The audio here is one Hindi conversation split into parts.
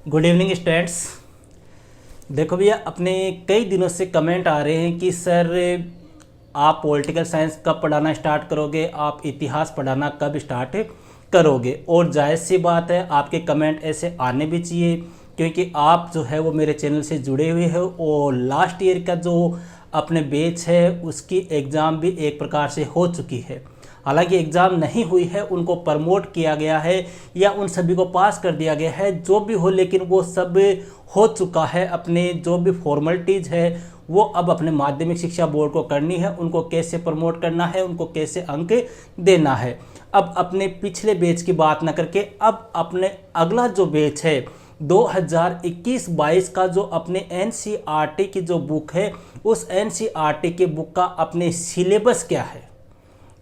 Good evening students. देखो भैया, अपने कई दिनों से कमेंट आ रहे हैं कि सर आप पॉलिटिकल साइंस कब पढ़ाना स्टार्ट करोगे, आप इतिहास पढ़ाना कब स्टार्ट करोगे। और जायज़ सी बात है, आपके कमेंट ऐसे आने भी चाहिए क्योंकि आप जो है वो मेरे चैनल से जुड़े हुए हो और लास्ट ईयर का जो अपने बैच है उसकी एग्ज़ाम भी एक प्रकार से हो चुकी है। हालांकि एग्ज़ाम नहीं हुई है, उनको प्रमोट किया गया है या उन सभी को पास कर दिया गया है, जो भी हो, लेकिन वो सब हो चुका है। अपने जो भी फॉर्मेलिटीज़ है वो अब अपने माध्यमिक शिक्षा बोर्ड को करनी है, उनको कैसे प्रमोट करना है, उनको कैसे अंक देना है। अब अपने पिछले बैच की बात ना करके अब अपने अगला जो बैच है 2021-22 का जो अपने एनसीईआरटी की जो बुक है, उस एनसीईआरटी के बुक का अपने सिलेबस क्या है।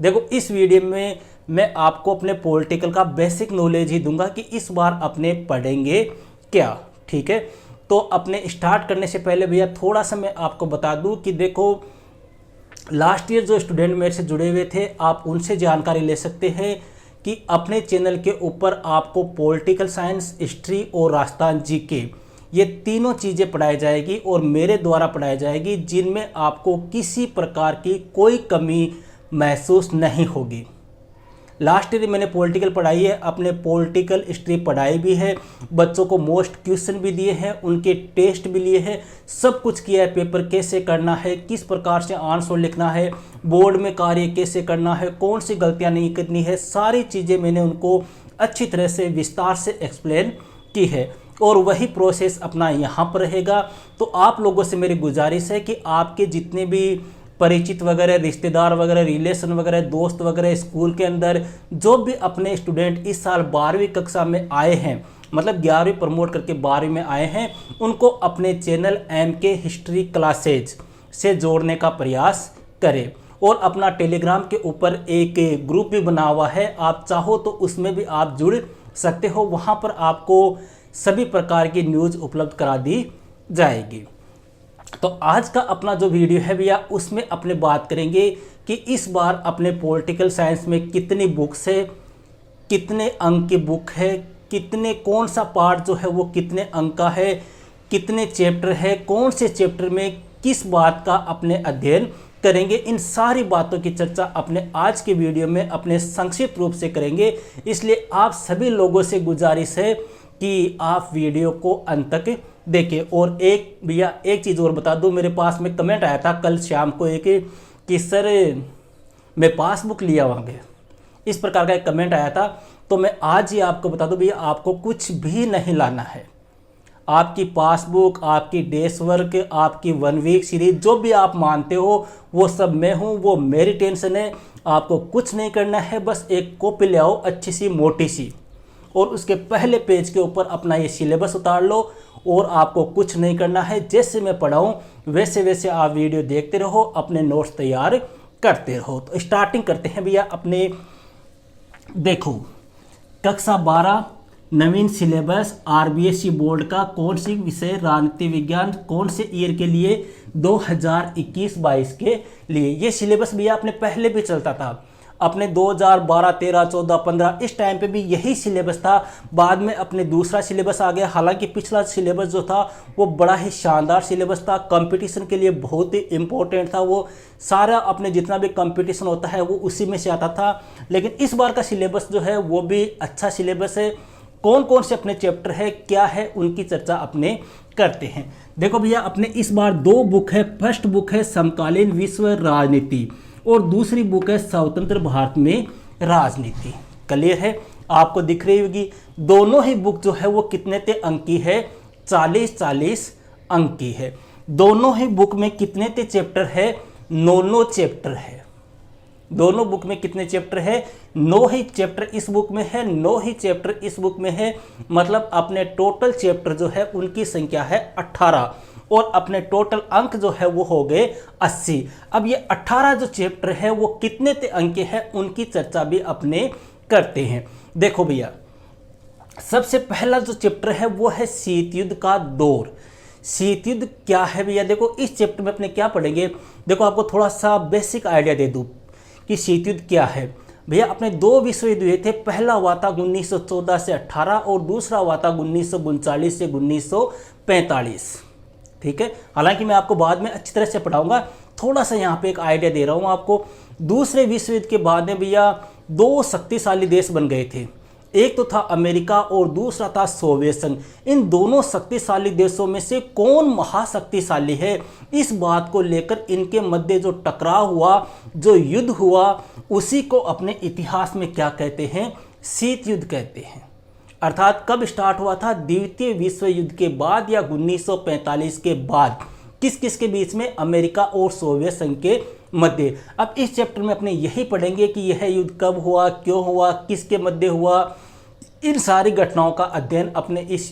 देखो, इस वीडियो में मैं आपको अपने पॉलिटिकल का बेसिक नॉलेज ही दूंगा कि इस बार अपने पढ़ेंगे क्या। ठीक है, तो अपने स्टार्ट करने से पहले भैया थोड़ा सा मैं आपको बता दूं कि देखो, लास्ट ईयर जो स्टूडेंट मेरे से जुड़े हुए थे आप उनसे जानकारी ले सकते हैं कि अपने चैनल के ऊपर आपको पॉलिटिकल साइंस, हिस्ट्री और राजस्थान जीके ये तीनों चीज़ें पढ़ाई जाएगी और मेरे द्वारा पढ़ाई जाएगी, जिनमें आपको किसी प्रकार की कोई कमी महसूस नहीं होगी। लास्ट ईयर मैंने पॉलिटिकल पढ़ाई है, अपने पॉलिटिकल हिस्ट्री पढ़ाई भी है, बच्चों को मोस्ट क्वेश्चन भी दिए हैं, उनके टेस्ट भी लिए हैं, सब कुछ किया है। पेपर कैसे करना है, किस प्रकार से आंसर लिखना है, बोर्ड में कार्य कैसे करना है, कौन सी गलतियां नहीं करनी है, सारी चीज़ें मैंने उनको अच्छी तरह से विस्तार से एक्सप्लेन की है और वही प्रोसेस अपना यहाँ पर रहेगा। तो आप लोगों से मेरी गुजारिश है कि आपके जितने भी परिचित वगैरह, रिश्तेदार वगैरह, रिलेशन वगैरह, दोस्त वगैरह, स्कूल के अंदर जो भी अपने स्टूडेंट इस साल 12वीं कक्षा में आए हैं, मतलब 11वीं प्रमोट करके 12वीं में आए हैं, उनको अपने चैनल MK हिस्ट्री क्लासेज से जोड़ने का प्रयास करें। और अपना टेलीग्राम के ऊपर एक ग्रुप भी बना हुआ है, आप चाहो तो उसमें भी आप जुड़ सकते हो। वहाँ पर आपको सभी प्रकार की न्यूज़ उपलब्ध करा दी जाएगी। तो आज का अपना जो वीडियो है भैया, उसमें अपने बात करेंगे कि इस बार अपने पॉलिटिकल साइंस में कितनी बुक्स है, कितने अंक की बुक है, कितने कौन सा पार्ट जो है वो कितने अंक का है, कितने चैप्टर है, कौन से चैप्टर में किस बात का अपने अध्ययन करेंगे। इन सारी बातों की चर्चा अपने आज के वीडियो में अपने संक्षिप्त रूप से करेंगे। इसलिए आप सभी लोगों से गुजारिश है कि आप वीडियो को अंत तक देखें। और एक भैया एक चीज़ और बता दूं, मेरे पास में कमेंट आया था कल शाम को एक कि सर मैं पासबुक लिया वहाँ पे, इस प्रकार का एक कमेंट आया था। तो मैं आज ही आपको बता दूं भैया, आपको कुछ भी नहीं लाना है। आपकी पासबुक, आपकी डेस्क वर्क, आपकी 1 वीक सीरीज जो भी आप मानते हो वो सब मैं हूँ, वो मेरी टेंशन है। आपको कुछ नहीं करना है, बस एक कॉपी ले आओ अच्छी सी मोटी सी, और उसके पहले पेज के ऊपर अपना ये सिलेबस उतार लो। और आपको कुछ नहीं करना है, जैसे मैं पढ़ाऊँ वैसे वैसे आप वीडियो देखते रहो, अपने नोट्स तैयार करते रहो। तो स्टार्टिंग करते हैं भैया अपने। देखो, कक्षा 12 नवीन सिलेबस RBSE बोर्ड का कौन सी विषय, राजनीति विज्ञान, कौन से ईयर के लिए, 2021-22 के लिए। ये सिलेबस भैया अपने पहले भी चलता था, अपने 2012, 13, 14, 15 इस टाइम पे भी यही सिलेबस था। बाद में अपने दूसरा सिलेबस आ गया। हालांकि पिछला सिलेबस जो था वो बड़ा ही शानदार सिलेबस था, कंपटीशन के लिए बहुत ही इम्पोर्टेंट था। वो सारा अपने जितना भी कंपटीशन होता है वो उसी में से आता था। लेकिन इस बार का सिलेबस जो है वो भी अच्छा सिलेबस है। कौन कौन से अपने चैप्टर है, क्या है, उनकी चर्चा अपने करते हैं। देखो भैया, अपने इस बार 2 बुक है। फर्स्ट बुक है समकालीन विश्व राजनीति और दूसरी बुक है स्वतंत्र भारत में राजनीति। क्लियर है, आपको दिख रही होगी। दोनों ही बुक जो है वो कितने ते अंक की है, 40-40 अंक की है। दोनों ही बुक में कितने ते चैप्टर है, 9 चैप्टर है। दोनों बुक में कितने चैप्टर है, 9 ही चैप्टर इस बुक में है, 9 ही चैप्टर इस बुक में है। मतलब अपने टोटल चैप्टर जो है उनकी संख्या है 18 और अपने टोटल अंक जो है वो हो गए 80। अब ये 18 जो चैप्टर है वो कितने अंक के हैं, उनकी चर्चा भी अपने करते हैं। देखो भैया, सबसे पहला जो चैप्टर है वो है शीत युद्ध का दौर। शीत युद्ध क्या है भैया, देखो इस चैप्टर में अपने क्या पढ़ेंगे। देखो, आपको थोड़ा सा बेसिक आइडिया दे दूं कि शीत युद्ध क्या है। भैया अपने दो विश्व युद्ध हुए थे, पहला हुआ था 1914 से 18 और दूसरा हुआ था 1939 से 1945। ठीक है, हालांकि मैं आपको बाद में अच्छी तरह से पढ़ाऊंगा, थोड़ा सा यहाँ पे एक आइडिया दे रहा हूँ आपको। दूसरे विश्व युद्ध के बाद में भैया दो शक्तिशाली देश बन गए थे, एक तो था अमेरिका और दूसरा था सोवियत संघ। इन दोनों शक्तिशाली देशों में से कौन महाशक्तिशाली है, इस बात को लेकर इनके मध्य जो टकराव हुआ, जो युद्ध हुआ, उसी को अपने इतिहास में क्या कहते हैं, शीत युद्ध कहते हैं। अर्थात कब स्टार्ट हुआ था, द्वितीय विश्व युद्ध के बाद या 1945 के बाद। किस किस के बीच में, अमेरिका और सोवियत संघ के मध्य। अब इस चैप्टर में अपने यही पढ़ेंगे कि यह युद्ध कब हुआ, क्यों हुआ, किसके मध्य हुआ, इन सारी घटनाओं का अध्ययन अपने इस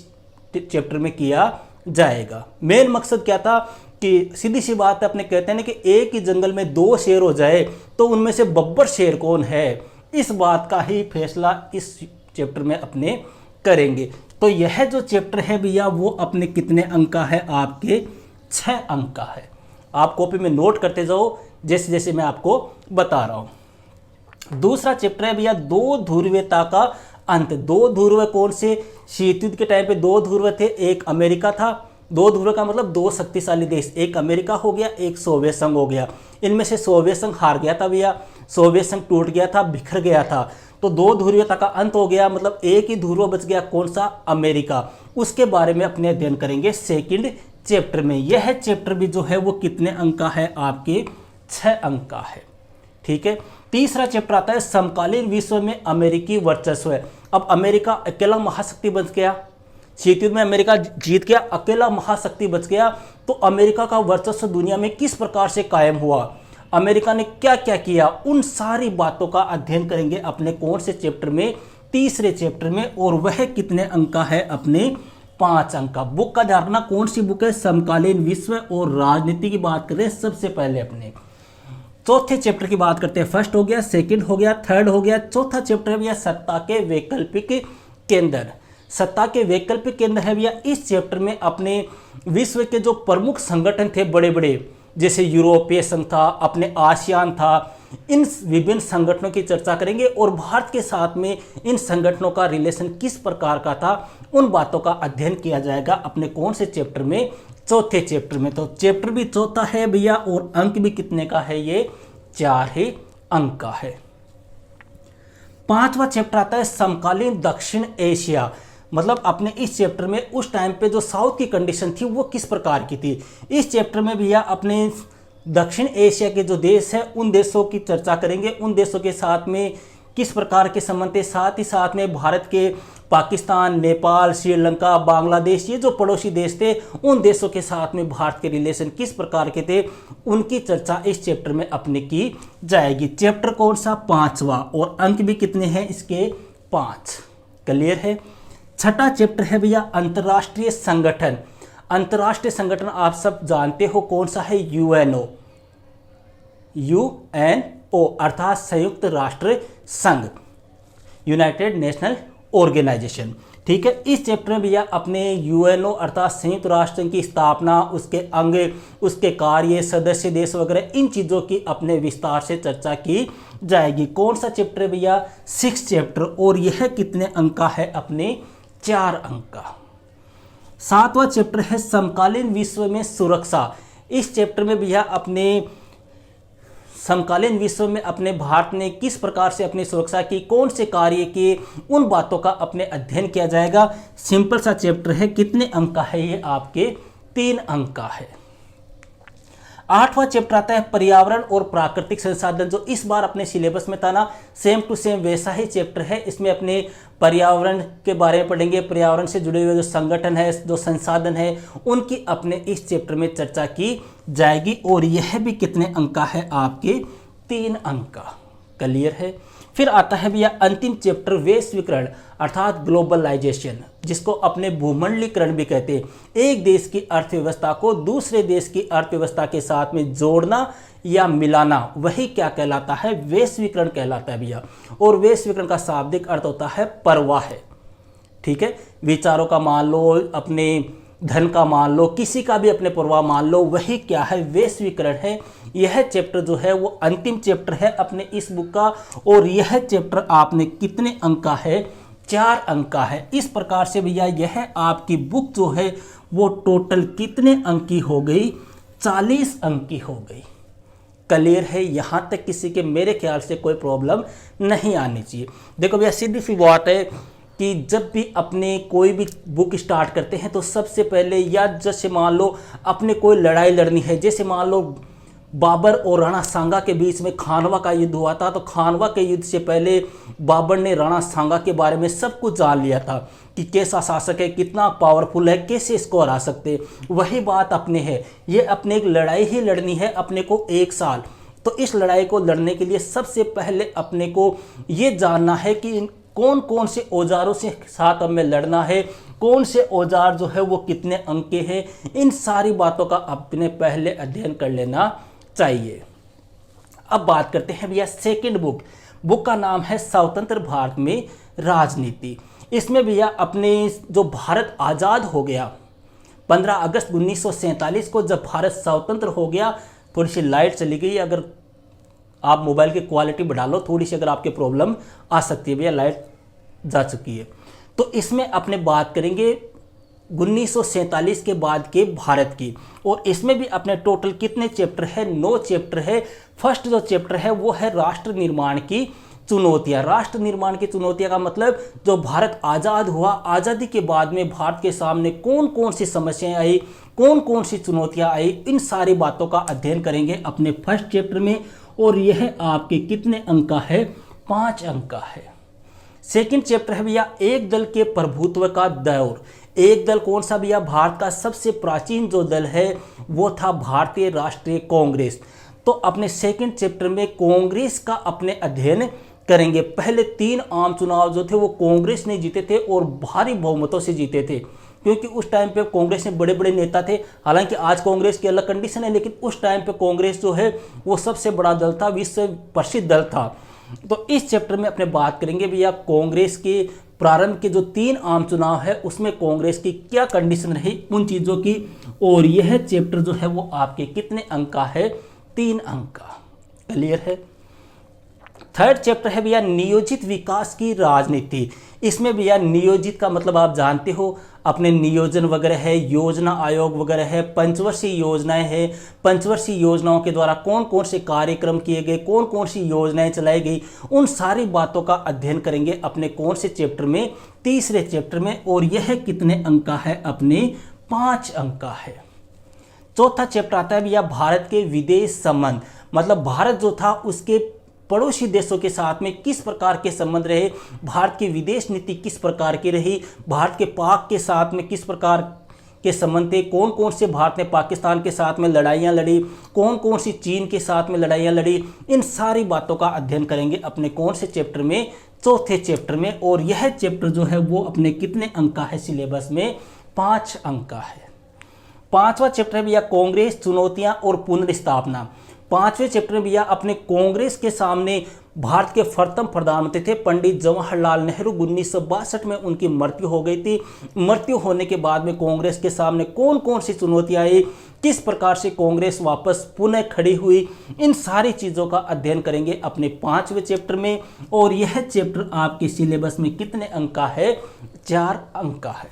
चैप्टर में किया जाएगा। मेन मकसद क्या था कि सीधी सी बात है, अपने कहते हैं ना कि एक ही जंगल में दो शेर हो जाए तो उनमें से बब्बर शेर कौन है, इस बात का ही फैसला इस चैप्टर में अपने करेंगे। तो यह जो चैप्टर है भैया वो अपने कितने अंक का है, आपके 6 अंक का है। आप कॉपी में नोट करते जाओ जैसे जैसे मैं आपको बता रहा हूं। दूसरा चैप्टर है भैया दो ध्रुवीयता का अंत। दो ध्रुव कौन से, शीत युद्ध के टाइम पे दो ध्रुव थे, एक अमेरिका था। दो ध्रुव का मतलब दो शक्तिशाली देश, एक अमेरिका हो गया, एक सोवियत संघ हो गया। इनमें से सोवियत संघ हार गया था भैया, सोवियत संघ टूट गया था, बिखर गया था, तो दो ध्रुवीयता का अंत हो गया, मतलब एक ही ध्रुव बच गया, कौन सा, अमेरिका। उसके बारे में अपने अध्ययन करेंगे सेकंड चैप्टर में। यह चैप्टर भी जो है वो कितने अंक का है, आपके 6 अंक का है। ठीक है, तीसरा चैप्टर आता है समकालीन विश्व में अमेरिकी वर्चस्व। अब अमेरिका अकेला महाशक्ति बच गया, शीत युद्ध में अमेरिका जीत गया, अकेला महाशक्ति बच गया, तो अमेरिका का वर्चस्व दुनिया में किस प्रकार से कायम हुआ, अमेरिका ने क्या क्या किया, उन सारी बातों का अध्ययन करेंगे अपने कौन से चैप्टर में, तीसरे चैप्टर में। और वह कितने अंक का है, अपने 5 अंक का। बुक का ध्यान रखना, कौन सी बुक है, समकालीन विश्व और राजनीति की बात करें सबसे पहले। अपने चौथे चैप्टर की बात करते हैं, फर्स्ट हो गया, सेकंड हो गया, थर्ड हो गया, चौथा चैप्टर है भैया सत्ता के वैकल्पिक केंद्र। सत्ता के वैकल्पिक केंद्र है भैया, इस चैप्टर में अपने विश्व के जो प्रमुख संगठन थे बड़े बड़े, जैसे यूरोपीय संघ था, अपने आसियान था, इन विभिन्न संगठनों की चर्चा करेंगे और भारत के साथ में इन संगठनों का रिलेशन किस प्रकार का था, उन बातों का अध्ययन किया जाएगा अपने कौन से चैप्टर में, चौथे चैप्टर में। तो चैप्टर भी चौथा है भैया और अंक भी कितने का है, ये 4 ही अंक का है। पांचवा चैप्टर आता है समकालीन दक्षिण एशिया। मतलब अपने इस चैप्टर में उस टाइम पे जो साउथ की कंडीशन थी वो किस प्रकार की थी। इस चैप्टर में भैया अपने दक्षिण एशिया के जो देश है उन देशों की चर्चा करेंगे, उन देशों के साथ में किस प्रकार के संबंध थे, साथ ही साथ में भारत के पाकिस्तान, नेपाल, श्रीलंका, बांग्लादेश, ये जो पड़ोसी देश थे उन देशों के साथ में भारत के रिलेशन किस प्रकार के थे, उनकी चर्चा इस चैप्टर में अपने की जाएगी। चैप्टर कौन सा, 5वां, और अंक भी कितने हैं इसके, 5। क्लियर है। छठा चैप्टर है भैया अंतर्राष्ट्रीय संगठन। अंतर्राष्ट्रीय संगठन आप सब जानते हो कौन सा है, यूएनओ। यूएनओ अर्थात संयुक्त राष्ट्र संघ, यूनाइटेड नेशनल ऑर्गेनाइजेशन। ठीक है, इस चैप्टर में भैया अपने यूएनओ अर्थात संयुक्त राष्ट्र संघ की स्थापना, उसके अंग, उसके कार्य, सदस्य देश वगैरह, इन चीज़ों की अपने विस्तार से चर्चा की जाएगी। कौन सा चैप्टर है भैया, 6 चैप्टर, और यह कितने अंक का है, अपने 4 अंक का। 7वां चैप्टर है समकालीन विश्व में सुरक्षा। इस चैप्टर में भैया अपने समकालीन विश्व में अपने भारत ने किस प्रकार से अपनी सुरक्षा की, कौन से कार्य किए, उन बातों का अपने अध्ययन किया जाएगा। सिंपल सा चैप्टर है, कितने अंक का है ये, आपके 3 अंक का है। 8वां चैप्टर आता है पर्यावरण और प्राकृतिक संसाधन, जो इस बार अपने सिलेबस में था ना, सेम टू सेम वैसा ही चैप्टर है। इसमें अपने पर्यावरण के बारे में पढ़ेंगे, पर्यावरण से जुड़े हुए जो संगठन है, जो संसाधन है, उनकी अपने इस चैप्टर में चर्चा की जाएगी। और यह भी कितने अंक का है, आपके 3 अंक का। क्लियर है। फिर आता है भैया अंतिम चैप्टर वैश्वीकरण अर्थात ग्लोबलाइजेशन, जिसको अपने भूमंडलीकरण भी कहते हैं। एक देश की अर्थव्यवस्था को दूसरे देश की अर्थव्यवस्था के साथ में जोड़ना या मिलाना, वही क्या कहलाता है, वैश्वीकरण कहलाता है भैया। और वैश्वीकरण का शाब्दिक अर्थ होता है परवाह है। ठीक है, विचारों का मान लो, अपने धन का मान लो, किसी का भी अपने प्रभाव मान लो, वही क्या है, वैश्वीकरण है। यह चैप्टर जो है वो अंतिम चैप्टर है अपने इस बुक का, और यह चैप्टर आपने कितने अंक का है, 4 अंक का है। इस प्रकार से भैया यह आपकी बुक जो है वो टोटल कितने अंक की हो गई, 40 अंक की हो गई। क्लियर है, यहाँ तक किसी के मेरे ख्याल से कोई प्रॉब्लम नहीं आनी चाहिए। देखो भैया सीधी सी बात है कि जब भी अपने कोई भी बुक स्टार्ट करते हैं तो सबसे पहले, या जैसे मान लो अपने कोई लड़ाई लड़नी है, जैसे मान लो बाबर और राणा सांगा के बीच में खानवा का युद्ध हुआ था, तो खानवा के युद्ध से पहले बाबर ने राणा सांगा के बारे में सब कुछ जान लिया था कि कैसा शासक है, कितना पावरफुल है, कैसे इसको हरा सकते। वही बात अपने है, ये अपने एक लड़ाई ही लड़नी है अपने को 1 साल। तो इस लड़ाई को लड़ने के लिए सबसे पहले अपने को ये जानना है कि कौन कौन से औजारों से साथ हमें लड़ना है, कौन से औजार जो है वो कितने अंक के हैं। इन सारी बातों का अपने पहले अध्ययन कर लेना चाहिए। अब बात करते हैं भैया सेकंड बुक का नाम है स्वतंत्र भारत में राजनीति। इसमें भैया अपने जो भारत आज़ाद हो गया 15 अगस्त 1947 को, जब भारत स्वतंत्र हो गया, थोड़ी सी लाइट चली गई, अगर आप मोबाइल की क्वालिटी बढ़ा लो थोड़ी सी, अगर आपके प्रॉब्लम आ सकती है, भैया लाइट जा चुकी है। तो इसमें अपने बात करेंगे 1947 के बाद के भारत की, और इसमें भी अपने टोटल कितने चैप्टर है, 9 चैप्टर है। फर्स्ट जो चैप्टर है वो है राष्ट्र निर्माण की चुनौतियां। राष्ट्र निर्माण की चुनौतियां का मतलब जो भारत आज़ाद हुआ, आज़ादी के बाद में भारत के सामने कौन कौन सी समस्याएं आई, कौन कौन सी चुनौतियां आई, इन सारी बातों का अध्ययन करेंगे अपने फर्स्ट चैप्टर में। और यह आपके कितने अंक का है, 5 अंक का है। सेकंड चैप्टर है भैया एक दल के प्रभुत्व का दौर। एक दल कौन सा भैया, भारत का सबसे प्राचीन जो दल है वो था भारतीय राष्ट्रीय कांग्रेस। तो अपने सेकंड चैप्टर में कांग्रेस का अपने अध्ययन करेंगे। पहले 3 आम चुनाव जो थे वो कांग्रेस ने जीते थे और भारी बहुमतों से जीते थे, क्योंकि उस टाइम पे कांग्रेस में बड़े बड़े नेता थे। हालांकि आज कांग्रेस की अलग कंडीशन है, लेकिन उस टाइम पे कांग्रेस जो है वो सबसे बड़ा दल था, विश्व प्रसिद्ध दल था। तो इस चैप्टर में अपने बात करेंगे भैया कांग्रेस के प्रारंभ के जो 3 आम चुनाव है उसमें कांग्रेस की क्या कंडीशन रही, उन चीज़ों की। और यह चैप्टर जो है वो आपके कितने अंक का है, 3 अंक का। क्लियर है। थर्ड चैप्टर है भैया नियोजित विकास की राजनीति। इसमें भैया नियोजित का मतलब आप जानते हो, अपने नियोजन वगैरह है, योजना आयोग वगैरह है, पंचवर्षीय योजनाएं हैं, पंचवर्षीय योजनाओं के द्वारा कौन कौन से कार्यक्रम किए गए, कौन कौन सी योजनाएं चलाई गई, उन सारी बातों का अध्ययन करेंगे अपने कौन से चैप्टर में, तीसरे चैप्टर में। और यह कितने अंक का है, अपने 5 अंक का है। चौथा चैप्टर आता है भैया भारत के विदेश संबंध। मतलब भारत जो था उसके पड़ोसी देशों के साथ में किस प्रकार के संबंध रहे, भारत की विदेश नीति किस प्रकार की रही, भारत के पाक के साथ में किस प्रकार के संबंध थे, कौन कौन से भारत ने पाकिस्तान के साथ में लड़ाइयाँ लड़ी, कौन कौन सी चीन के साथ में लड़ाइयाँ लड़ी, इन सारी बातों का अध्ययन करेंगे अपने कौन से चैप्टर में, चौथे चैप्टर में। और यह चैप्टर जो है वो अपने कितने अंक का है सिलेबस में, 5 अंक का है। 5वां चैप्टर है भैया कांग्रेस चुनौतियां और पुनर्स्थापना। 5वें चैप्टर में भैया अपने कांग्रेस के सामने भारत के प्रथम प्रधानमंत्री थे पंडित जवाहरलाल नेहरू। 1962 में उनकी मृत्यु हो गई थी। मृत्यु होने के बाद में कांग्रेस के सामने कौन कौन सी चुनौतियां आई, किस प्रकार से कांग्रेस वापस पुनः खड़ी हुई, इन सारी चीज़ों का अध्ययन करेंगे अपने 5वें चैप्टर में। और यह चैप्टर आपके सिलेबस में कितने अंक का है, 4 अंक का है।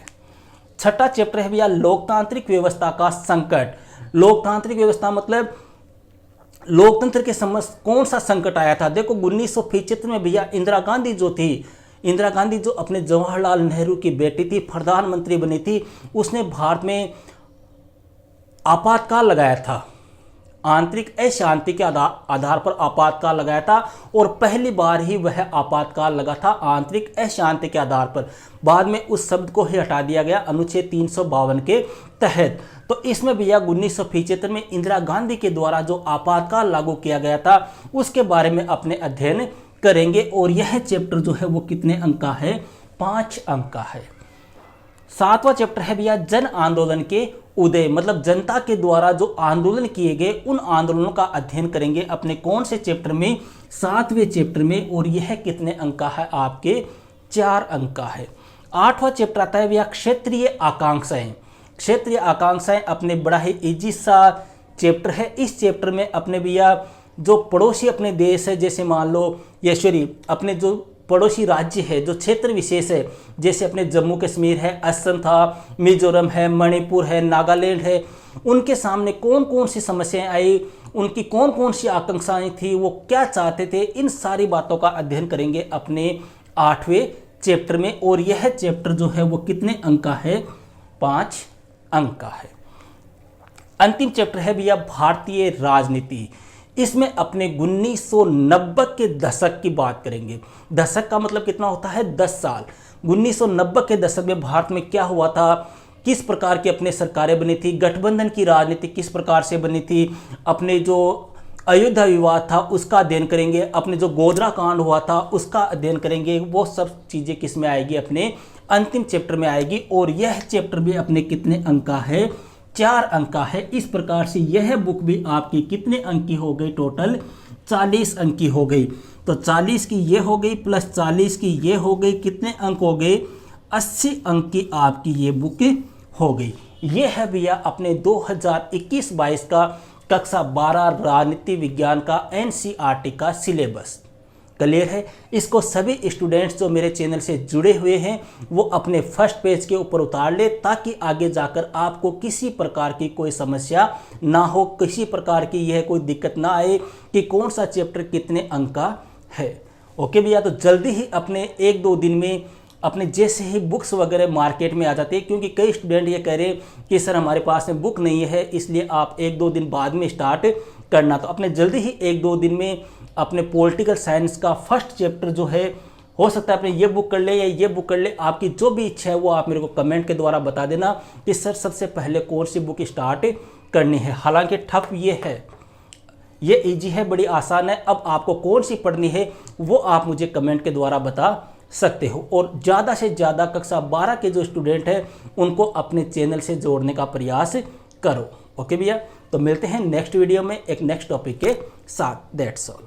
छठा चैप्टर है भैया लोकतांत्रिक व्यवस्था का संकट। लोकतांत्रिक व्यवस्था मतलब लोकतंत्र के समस्त कौन सा संकट आया था। देखो 1975 में भैया इंदिरा गांधी जो थी, इंदिरा गांधी जो अपने जवाहरलाल नेहरू की बेटी थी, प्रधानमंत्री बनी थी, उसने भारत में आपातकाल लगाया था, आंतरिक अशांति के आधार पर आपातकाल लगाया था। और पहली बार ही वह आपातकाल लगा था आंतरिक अशांति के आधार पर। बाद में उस शब्द को ही हटा दिया गया अनुच्छेद 352 के तहत। तो इसमें भैया 1975 में इंदिरा गांधी के द्वारा जो आपातकाल लागू किया गया था उसके बारे में अपने अध्ययन करेंगे। और यह चैप्टर जो है वो कितने अंक का है, 5 अंक का है। 7वां चैप्टर है भैया जन आंदोलन के उदय। मतलब जनता के द्वारा जो आंदोलन किए गए उन आंदोलनों का अध्ययन करेंगे अपने कौन से चैप्टर में, 7वें चैप्टर में। और यह कितने अंक का है, आपके 4 अंक का है। 8वां चैप्टर आता है भैया क्षेत्रीय आकांक्षाएं। क्षेत्रीय आकांक्षाएं अपने बड़ा ही इजी सा चैप्टर है। इस चैप्टर में अपने भैया जो पड़ोसी अपने देश है, जैसे मान लो यशोरी अपने जो पड़ोसी राज्य है, जो क्षेत्र विशेष है, जैसे अपने जम्मू कश्मीर है, असम था, मिजोरम है, मणिपुर है, नागालैंड है, उनके सामने कौन कौन सी समस्याएं आई, उनकी कौन कौन सी आकांक्षाएं थी, वो क्या चाहते थे, इन सारी बातों का अध्ययन करेंगे अपने 8वें चैप्टर में। और यह चैप्टर जो है वो कितने अंक का है? 5 अंक का है। अंतिम चैप्टर है भैया भारतीय राजनीति। इसमें अपने 1990 के दशक की बात करेंगे। दशक का मतलब कितना होता है? 10 साल। 1990 के दशक में भारत में क्या हुआ था, किस प्रकार की अपने सरकारें बनी थी, गठबंधन की राजनीति किस प्रकार से बनी थी, अपने जो अयोध्या विवाद था उसका अध्ययन करेंगे, अपने जो गोधरा कांड हुआ था उसका अध्ययन करेंगे। वो सब चीज़ें किस में आएगी? अपने अंतिम चैप्टर में आएगी। और यह चैप्टर भी अपने कितने अंक का है? 4 अंक का है। इस प्रकार से यह बुक भी आपकी कितने अंक की हो गई? टोटल 40 अंक की हो गई। तो 40 की ये हो गई प्लस 40 की ये हो गई, कितने अंक हो गए? 80 अंक की आपकी ये बुक हो गई। ये है भैया अपने 2021-22 का कक्षा 12 राजनीति विज्ञान का एनसीईआरटी का सिलेबस। क्लियर है? इसको सभी स्टूडेंट्स जो मेरे चैनल से जुड़े हुए हैं वो अपने फर्स्ट पेज के ऊपर उतार ले, ताकि आगे जाकर आपको किसी प्रकार की कोई समस्या ना हो, किसी प्रकार की यह कोई दिक्कत ना आए कि कौन सा चैप्टर कितने अंक का है। ओके भैया, तो जल्दी ही अपने 1-2 दिन में अपने जैसे ही बुक्स वगैरह मार्केट में आ जाते हैं, क्योंकि कई स्टूडेंट ये कह रहे हैं कि सर हमारे पास में बुक नहीं है, इसलिए आप 1-2 दिन बाद में स्टार्ट करना। तो अपने जल्दी ही 1-2 दिन में अपने पॉलिटिकल साइंस का फर्स्ट चैप्टर जो है, हो सकता है अपने ये बुक कर ले या ये बुक कर ले, आपकी जो भी इच्छा है वो आप मेरे को कमेंट के द्वारा बता देना कि सर सबसे पहले कौन सी बुक स्टार्ट करनी है। हालांकि टफ ये है, ये इजी है, बड़ी आसान है। अब आपको कौन सी पढ़नी है वो आप मुझे कमेंट के द्वारा बता सकते हो। और ज़्यादा से ज़्यादा कक्षा 12 के जो स्टूडेंट हैं उनको अपने चैनल से जोड़ने का प्रयास करो। ओके भैया, तो मिलते हैं नेक्स्ट वीडियो में एक नेक्स्ट टॉपिक के साथ। That's all.